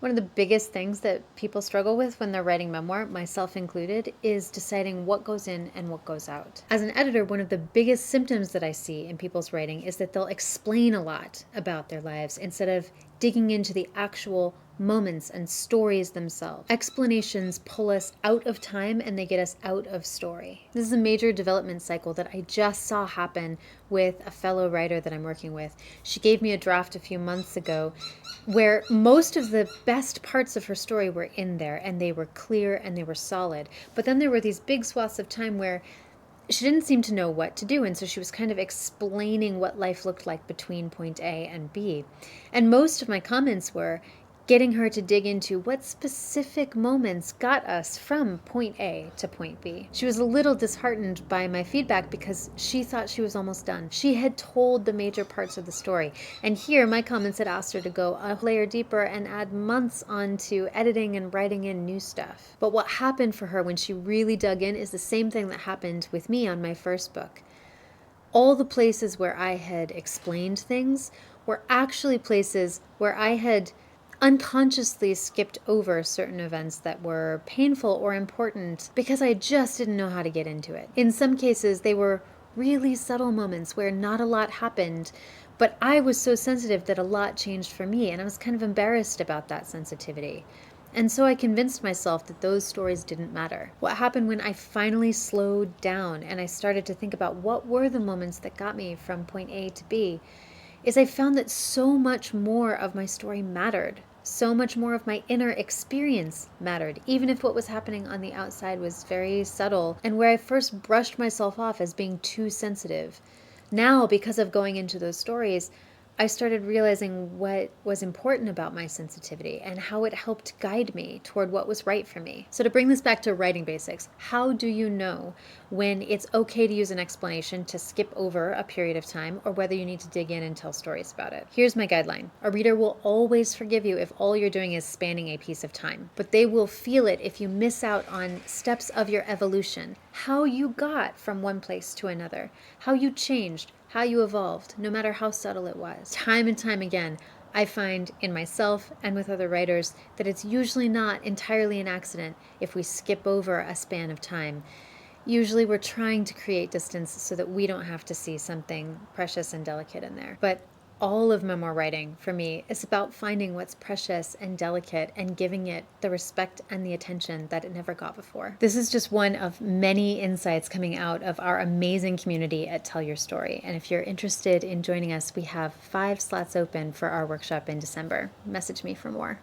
One of the biggest things that people struggle with when they're writing memoir, myself included, is deciding what goes in and what goes out. As an editor, one of the biggest symptoms that I see in people's writing is that they'll explain a lot about their lives instead of digging into the actual moments and stories themselves. Explanations pull us out of time and they get us out of story. This is a major development cycle that I just saw happen with a fellow writer that I'm working with. She gave me a draft a few months ago where most of the best parts of her story were in there and they were clear and they were solid. But then there were these big swaths of time where she didn't seem to know what to do. And so she was kind of explaining what life looked like between point A and B. And most of my comments were getting her to dig into what specific moments got us from point A to point B. She was a little disheartened by my feedback because she thought she was almost done. She had told the major parts of the story. And here my comments had asked her to go a layer deeper and add months onto editing and writing in new stuff. But what happened for her when she really dug in is the same thing that happened with me on my first book. All the places where I had explained things were actually places where I had unconsciously skipped over certain events that were painful or important because I just didn't know how to get into it. In some cases, they were really subtle moments where not a lot happened, but I was so sensitive that a lot changed for me, and I was kind of embarrassed about that sensitivity. And so I convinced myself that those stories didn't matter. What happened when I finally slowed down and I started to think about what were the moments that got me from point A to B is I found that so much more of my story mattered. So much more of my inner experience mattered, even if what was happening on the outside was very subtle and where I first brushed myself off as being too sensitive. Now, because of going into those stories, I started realizing what was important about my sensitivity and how it helped guide me toward what was right for me. So to bring this back to writing basics, how do you know when it's okay to use an explanation to skip over a period of time or whether you need to dig in and tell stories about it? Here's my guideline. A reader will always forgive you if all you're doing is spanning a piece of time, but they will feel it if you miss out on steps of your evolution, how you got from one place to another, how you changed, how you evolved, no matter how subtle it was. Time and time again, I find in myself and with other writers that it's usually not entirely an accident if we skip over a span of time. Usually we're trying to create distance so that we don't have to see something precious and delicate in there. But all of memoir writing, for me, is about finding what's precious and delicate and giving it the respect and the attention that it never got before. This is just one of many insights coming out of our amazing community at Tell Your Story. And if you're interested in joining us, we have 5 slots open for our workshop in December. Message me for more.